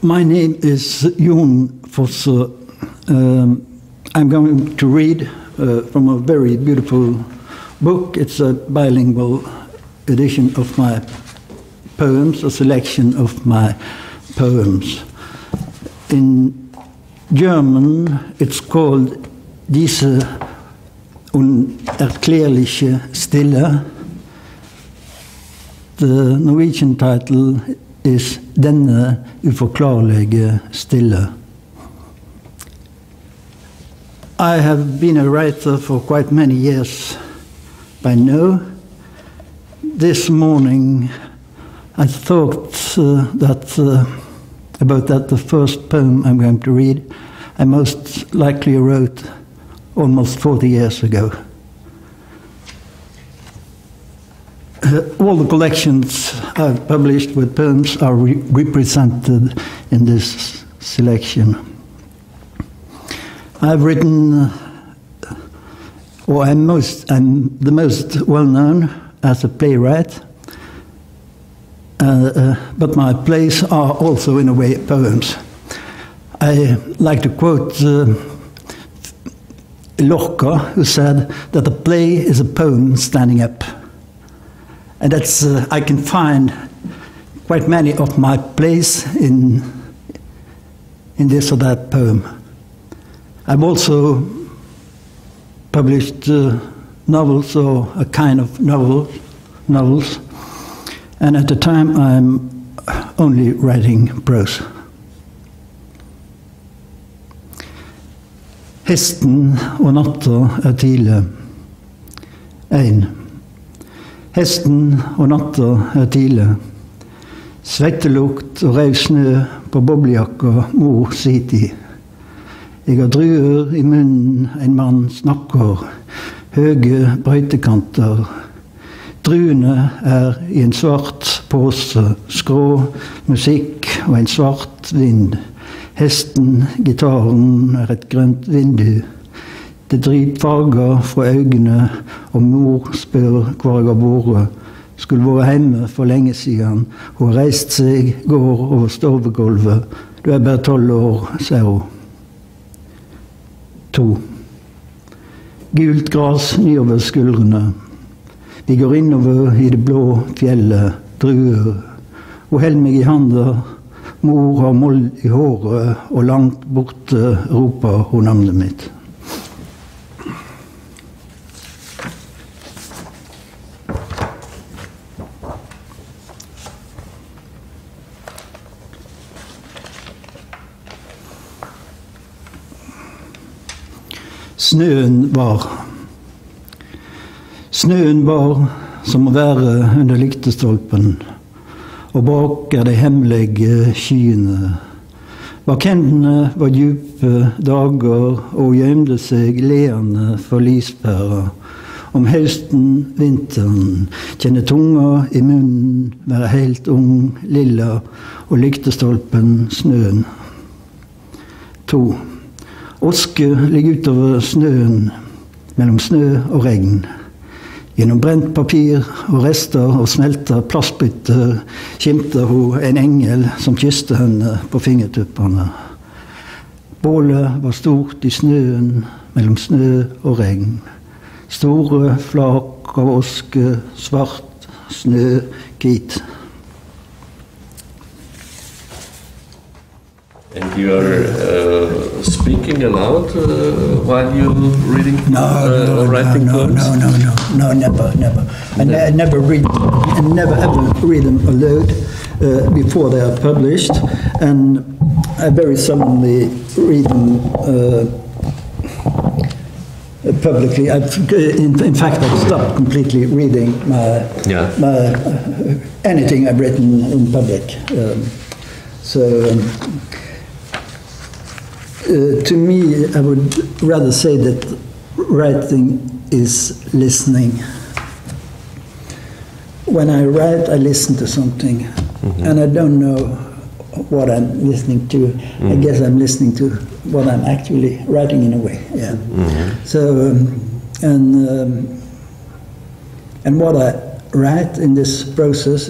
My name is Jon Fosse. I'm going to read from a very beautiful book. It's a bilingual edition of my poems, a selection of my poems. In German, it's called Diese, unerklärliche, Stille. The Norwegian title is Denne, uforklarlege, Stille. I have been a writer for quite many years by now. This morning I thought about the first poem I'm going to read, I most likely wrote almost 40 years ago. All the collections I've published with poems are represented in this selection. I've written, or I'm the most well-known as a playwright, but my plays are also, in a way, poems. I like to quote Lorca, who said that a play is a poem standing up. And that's, I can find quite many of my plays in this or that poem. I've also published novels, or a kind of novels, and at the time I'm only writing prose. Hesten og natta tidlig. 1. Hesten og natta tidlig. Svettelukt og rød snø på boblejakka mor sitter i. Jeg har druer i munnen, en mann snakker, høye brøytekanter. Druene i en svart pose, skrå musikk og en svart vind. Hesten, gitaren et grønt vindu. Det dryper farger fra øynene, og mor spør hvor jeg har vært. Skulle vært hjemme for lenge siden. Hun har reist seg, går over stovegulvet. Du bare 12 år, sier hun. 2. Gult gras nedover skuldrene. Vi går innover i det blå fjellet, druer. Hun holder meg i handa. Mor har mold i håret, og langt borte roper hun navnet mitt. Snøen var som å være under lyktestolpen, og bak de hemmelige skyene. Bak hendene var djupe dager, og gjemte seg leende for lyspæra. Om høsten, vinteren, kjenne tunga i munnen, være helt ung, lilla, og lyktestolpen, snøen. 2. Oske ligger utover snøen, mellom snø og regn. Gjennom brent papir og rester og smelta plastbytter skimter hun en engel som kysste henne på fingertuppene. Bålet var stort i snøen, mellom snø og regn. Store flak av oske, svart, snø, hvit. And you are speaking aloud while you're reading, writing poems? No, never. I never ever read them aloud before they are published, and I very seldomly read them publicly. In fact, I've stopped completely reading my anything I've written in public. To me, I would rather say that writing is listening. When I write, I listen to something, and I don't know what I'm listening to. I guess I'm listening to what I'm actually writing in a way. Yeah. So, and what I write in this process,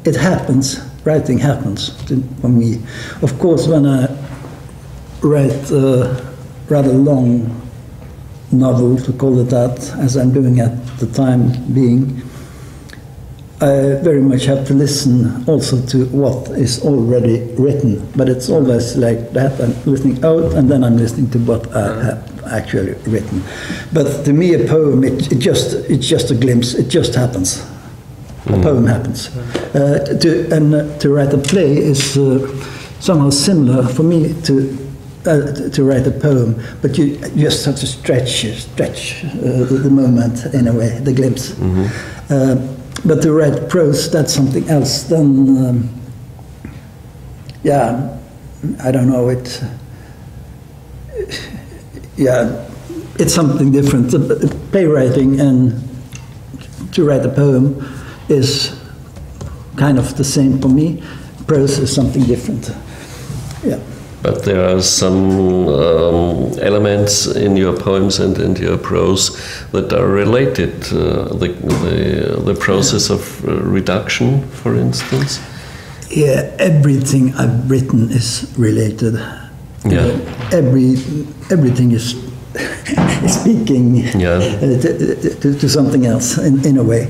it happens. Writing happens for me. Of course, when I write a rather long novel, to call it that, as I'm doing at the time being, I very much have to listen also to what is already written. But it's always like that. I'm listening out, and then I'm listening to what I have actually written. But to me, a poem, it's just a glimpse. It just happens. A poem happens. To write a play is somehow similar for me to write a poem, but you just have to stretch the moment in a way, the glimpse. But to write prose, that's something else. Then, I don't know. It's something different. Playwriting and to write a poem is kind of the same for me. Prose is something different. Yeah. But there are some elements in your poems and in your prose that are related. The process of reduction, for instance. Yeah, everything I've written is related. Yeah. Everything is speaking to something else in a way.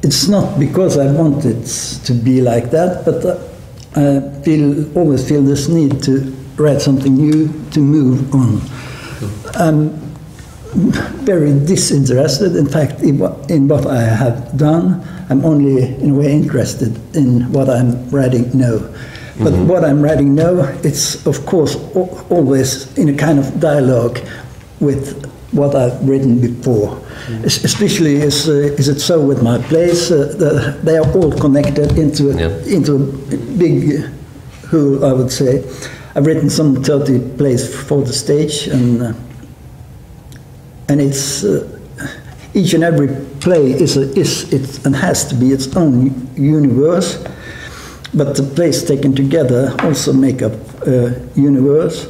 It's not because I want it to be like that, but I always feel this need to write something new, to move on. I'm very disinterested, in fact, in what I have done. I'm only, in a way, interested in what I'm writing now. But what I'm writing now, it's, of course, always in a kind of dialogue with what I've written before. Especially is it so with my plays, they are all connected into a big whole, I would say. I've written some 30 plays for the stage, and it's each and every play is and has to be its own universe, but the plays taken together also make up a universe.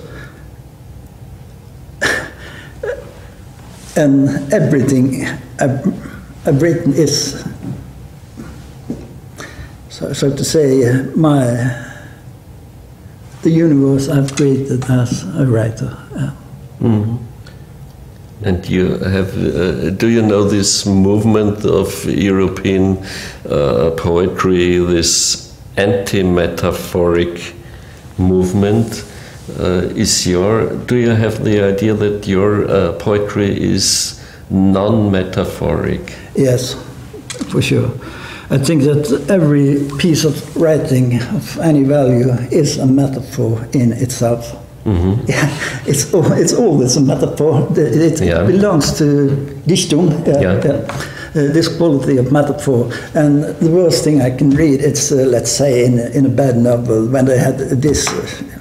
And everything I've written is, so to say, the universe I've created as a writer. And you have, do you know this movement of European poetry, this anti-metaphoric movement? Do you have the idea that your poetry is non-metaphoric? Yes, for sure. I think that every piece of writing of any value is a metaphor in itself. Yeah, it's always a metaphor. It belongs to Dichtung. This quality of metaphor. And the worst thing I can read, it's let's say in a bad novel, when they had this,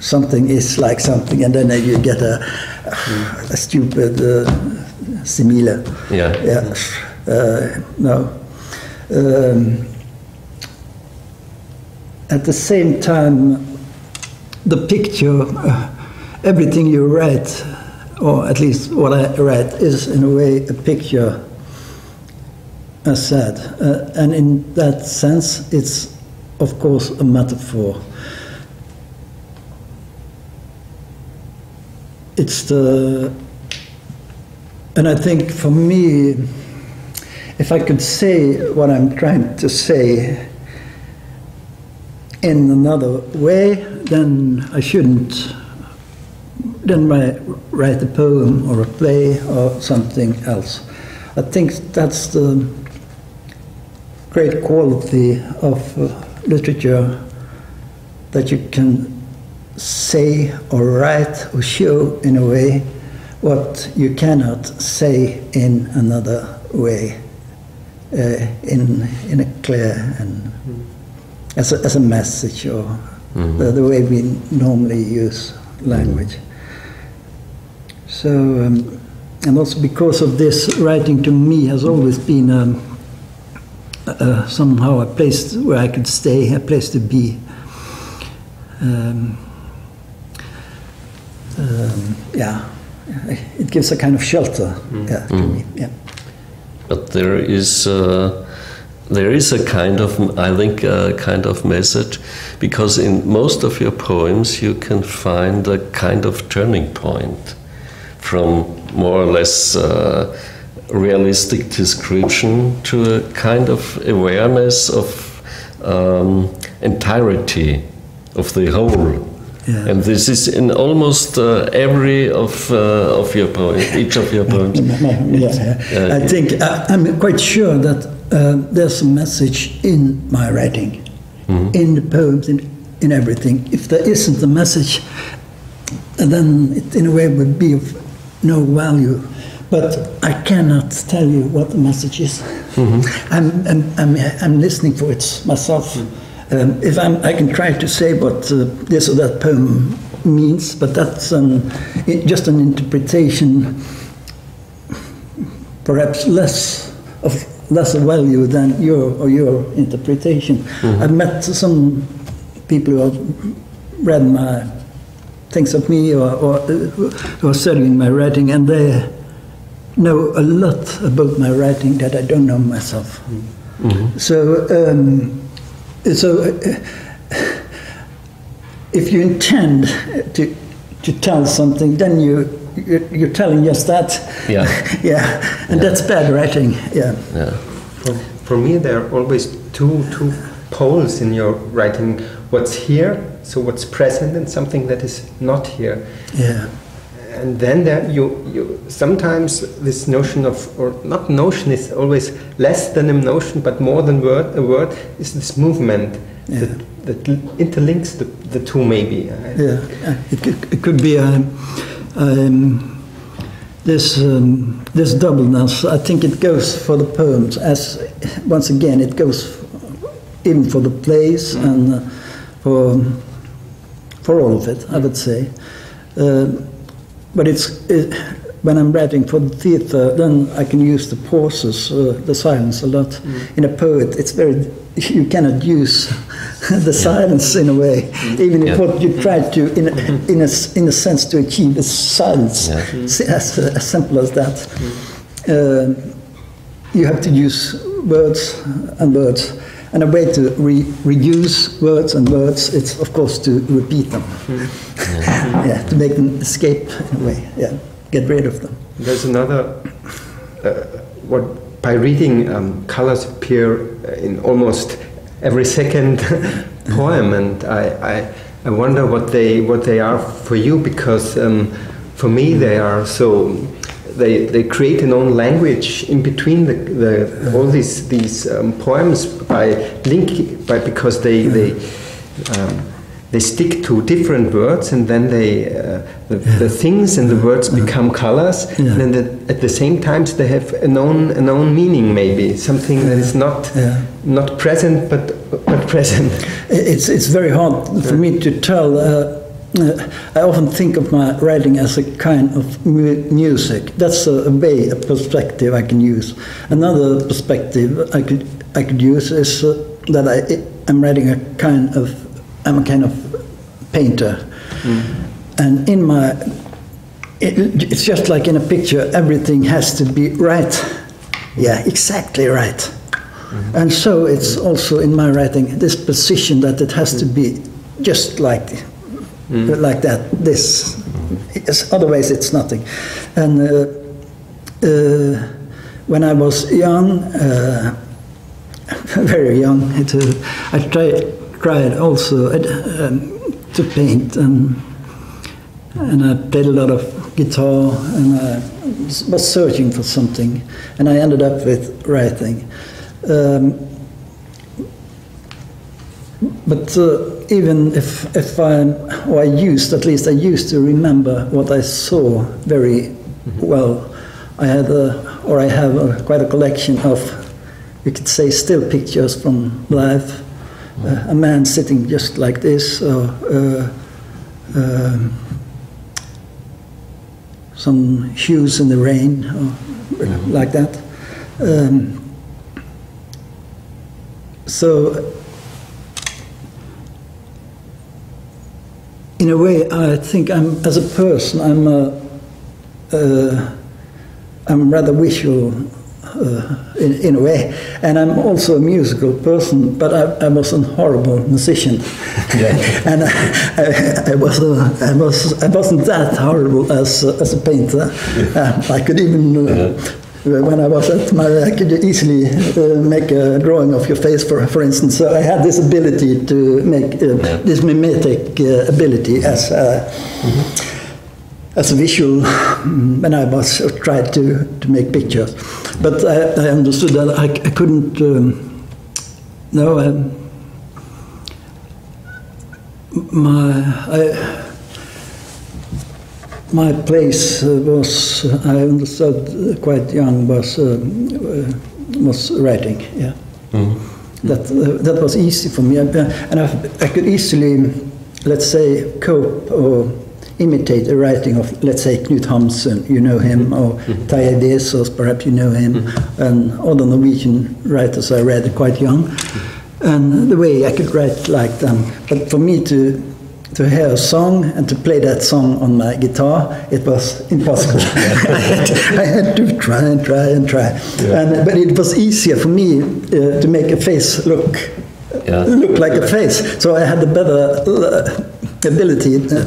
something is like something, and then you get a stupid simile. No. At the same time, the picture, everything you write, or at least what I write, is in a way a picture. As said, and in that sense, it's of course a metaphor. And I think for me, if I could say what I'm trying to say in another way, then I shouldn't then write a poem or a play or something else. I think that's the great quality of literature, that you can say or write or show in a way what you cannot say in another way, in a clear and as a message, or the way we normally use language. So, and also because of this, writing to me has always been somehow a place where I could stay, a place to be. It gives a kind of shelter to me. Yeah. But there is there is a kind of, I think, a kind of message, because in most of your poems you can find a kind of turning point from more or less realistic description to a kind of awareness of entirety of the whole. Yeah. And this is in almost every of your poems, each of your poems. I think I'm quite sure that there's a message in my writing, in the poems, in everything. If there isn't a message, then it in a way would be of no value. But I cannot tell you what the message is. I'm listening for it myself. If I can try to say what this or that poem means, but that's just an interpretation, perhaps less of value than your interpretation. I've met some people who have read my things of me or who are studying my writing, and they know a lot about my writing that I don't know myself. So if you intend to tell something, then you're telling just that. Yeah. Yeah, and that's bad writing. Yeah. For me, there are always two poles in your writing. What's here, so what's present, and something that is not here. Yeah. And then there you sometimes this notion of, or not notion, is always less than a notion, but more than a word is this movement that interlinks the two, maybe. Yeah, it could be this doubleness. I think it goes for the poems as, once again, it goes even for the plays and for all of it, I would say. But when I'm writing for the theater, then I can use the pauses, the silence a lot. In a poet, it's very, you cannot use the silence in a way, even if what you try to, in a sense, to achieve is silence, as simple as that. You have to use words and words. And a way to reuse words and words, it's of course to repeat them. To make them escape in a way, get rid of them. There's another, by reading, colors appear in almost every second poem, and I wonder what they are for you, because for me they are so. They create an own language in between all these poems because they stick to different words, and then the things and the words become colors, and then at the same time they have a known meaning, maybe something that is not present but present. It's very hard for me to tell. I often think of my writing as a kind of music. That's a perspective I can use. Another perspective I could use is that I'm writing I'm a kind of painter, and in it's just like in a picture. Everything has to be right, exactly right, and so it's also in my writing this position that it has to be just like. Like that, otherwise it's nothing. And when I was young, very young, I tried also to paint, and I played a lot of guitar, and I was searching for something, and I ended up with writing. But even if I used to remember what I saw very well. I have quite a collection of, you could say, still pictures from life. A man sitting just like this, or some hues in the rain, or like that. So. In a way, I think as a person, I'm rather visual in a way. And I'm also a musical person, but I was a horrible musician. And I wasn't that horrible as a painter. I could even, when I was at I could easily make a drawing of your face, for instance. So I had this ability to make this mimetic ability as a visual when I was tried to make pictures. But I understood that I couldn't. My place was, I understood quite young, was writing. Yeah, that was easy for me, and I could easily, let's say, cope or imitate the writing of, let's say, Knut Hamsun, you know him, or Terje Vesaas, perhaps you know him, and other Norwegian writers I read quite young, and the way I could write like them. But for me to hear a song and to play that song on my guitar, it was impossible. I had to try and try and try. Yeah. But it was easier for me to make a face look like a face. So I had a better ability there.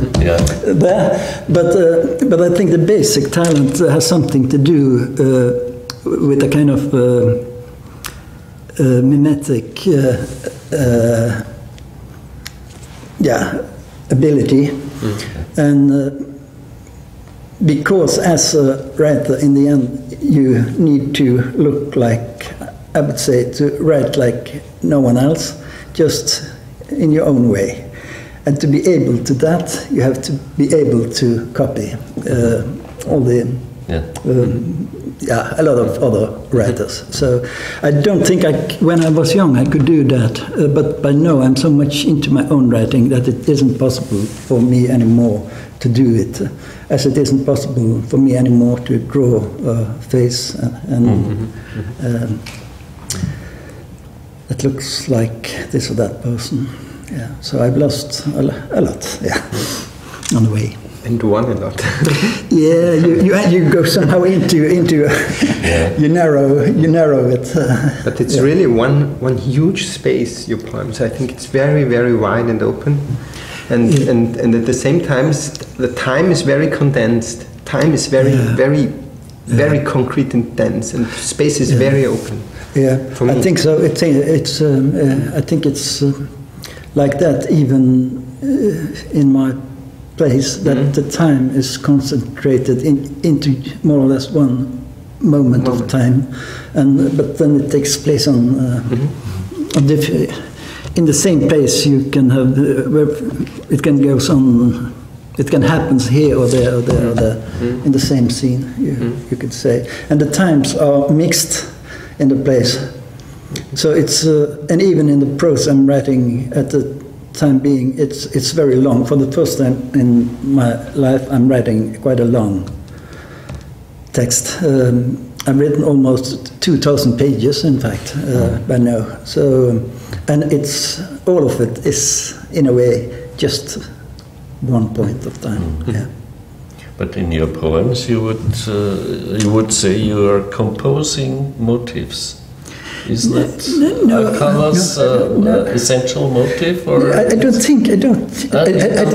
But I think the basic talent has something to do with a kind of mimetic ability, and because as a writer, in the end, you need to look like, I would say, to write like no one else, just in your own way. And to be able to that, you have to be able to copy all the a lot of other writers. So I don't think when I was young I could do that, but by now I'm so much into my own writing that it isn't possible for me anymore to do it, as it isn't possible for me anymore to draw a face and that looks like this or that person. Yeah, so I've lost a lot. Yeah, on the way. And won a lot. Yeah, you go somehow into you narrow it. But it's really one huge space, your poems. I think it's very, very wide and open, and at the same time the time is very condensed. Time is very concrete and dense, and space is very open. Yeah, I think so. I think it's like that even in my place, that the time is concentrated into more or less one moment of time, but then it takes place in the same place. You can have it can go on. It can happen here or there or there or there in the same scene. You could say, and the times are mixed in the place. So it's and even in the prose I'm writing at the time being, it's very long. For the first time in my life, I'm writing quite a long text. I've written almost 2,000 pages, in fact, by now. So, and it's all of it is in a way just one point of time. Yeah. But in your poems, you would say you are composing motifs. Is that color's essential motive? Or I don't think. I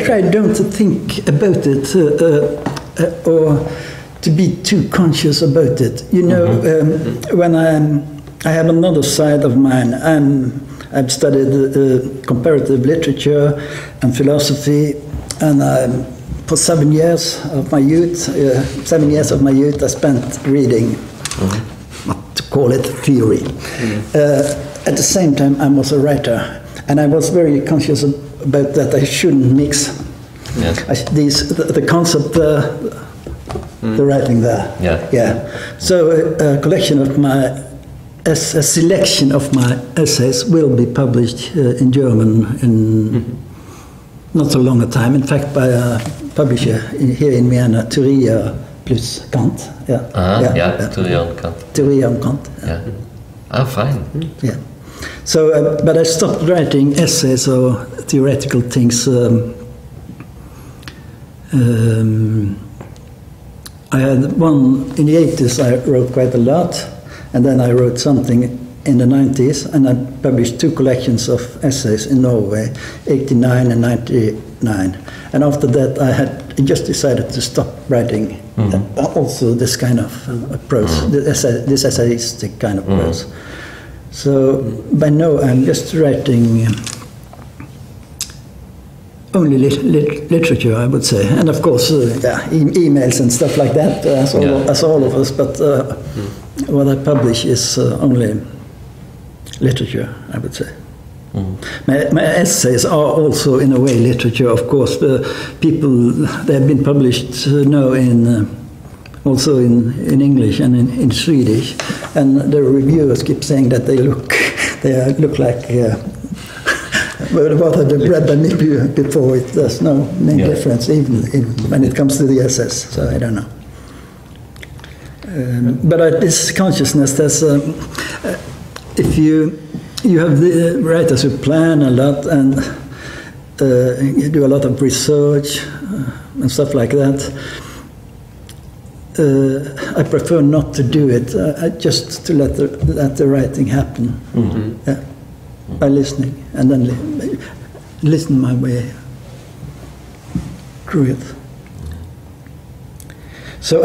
try don't to think about it or to be too conscious about it. You know, when I have another side of mine. I've studied comparative literature and philosophy, and for 7 years of my youth, I spent reading. Call it theory. At the same time, I was a writer, and I was very conscious about that. I shouldn't mix the concept, the writing there. So a collection of a selection of my essays will be published in German in not so long a time. In fact, by a publisher here in Vienna, Theoria plus Kant. Theoria und Kant. Theoria und Kant. Fine. Yeah. So, but I stopped writing essays or theoretical things. I had one in the 80s. I wrote quite a lot, And then I wrote something in the 90s, and I published 2 collections of essays in Norway, 89 and 99. And after that, I just decided to stop writing also this kind of prose, this essayistic kind of prose. So by now, I'm just writing only literature, I would say, and of course, emails and stuff like that, as all of us. But what I publish is only literature, I would say. My essays are also, in a way, literature. Of course, they have been published now also in English and in Swedish, and the reviewers keep saying that they look like. What I've read by me before, there's no main difference, even when it comes to the essays. So I don't know. But this consciousness, there's if you have the writers who plan a lot and you do a lot of research and stuff like that. I prefer not to do it. Just to let the writing happen. By listening, and then listen my way through it. So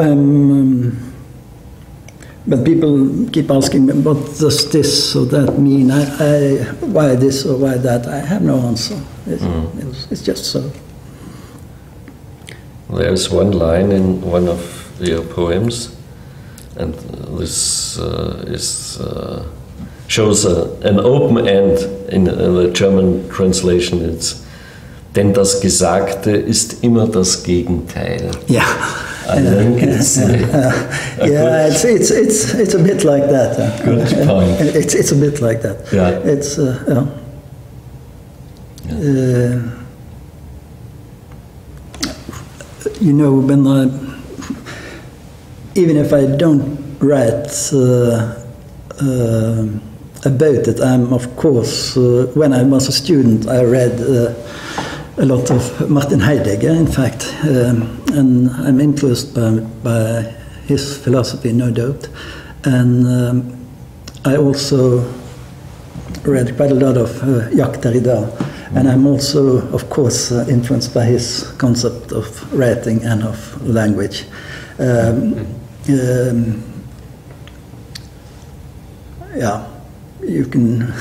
but people keep asking me, what does this or that mean? Why this or why that? I have no answer. It's just so. There's one line in one of your poems, and this shows an open end in the German translation. It's denn das Gesagte ist immer das Gegenteil. Yeah. I think it's it's a bit like that. Good point. It's a bit like that. Yeah. It's you know, when even if I don't write about it, I'm of course, when I was a student, I read a lot of Martin Heidegger, in fact, and I'm influenced by his philosophy, no doubt. And I also read quite a lot of Jacques Derrida, and I'm also, of course, influenced by his concept of writing and of language. Yeah, you can.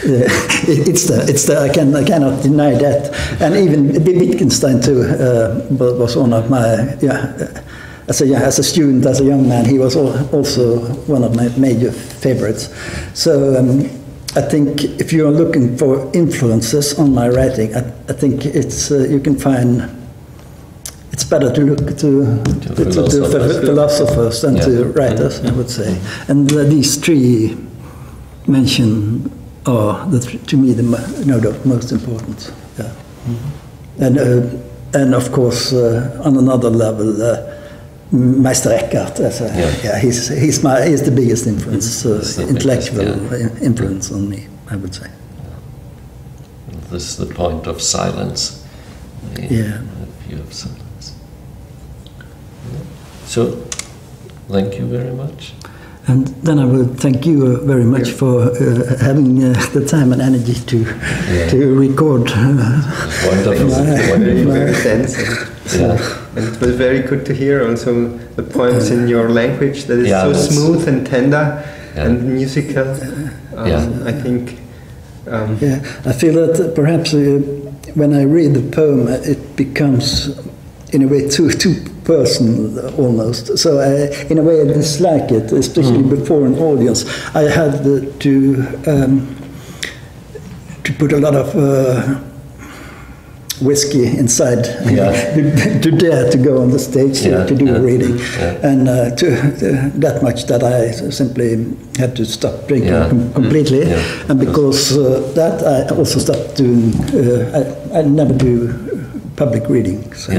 It's the. I cannot deny that. And even Wittgenstein too was one of my. As a student, as a young man, he was also one of my major favorites. So I think if you are looking for influences on my writing, I think it's you can find. It's better to look to philosophers than to writers, I would say. And these 3 mentioned are, to me, the most important. Yeah. And of course, on another level, Meister Eckhart. He's the biggest influence, intellectual influence on me, I would say. This is the point of silence. The view of silence. So, thank you very much. And then I would thank you very much for having the time and energy to record. Wonderful. Very sense. And it was very good to hear also the poems in your language that is so smooth and tender and musical. I think. I feel that perhaps when I read the poem, it becomes, in a way, too personal almost. So in a way I dislike it, especially before an audience. I had to put a lot of whiskey inside to dare to go on the stage to do a reading, and that much that I simply had to stop drinking completely, and because that I also stopped doing. I never do public reading. So,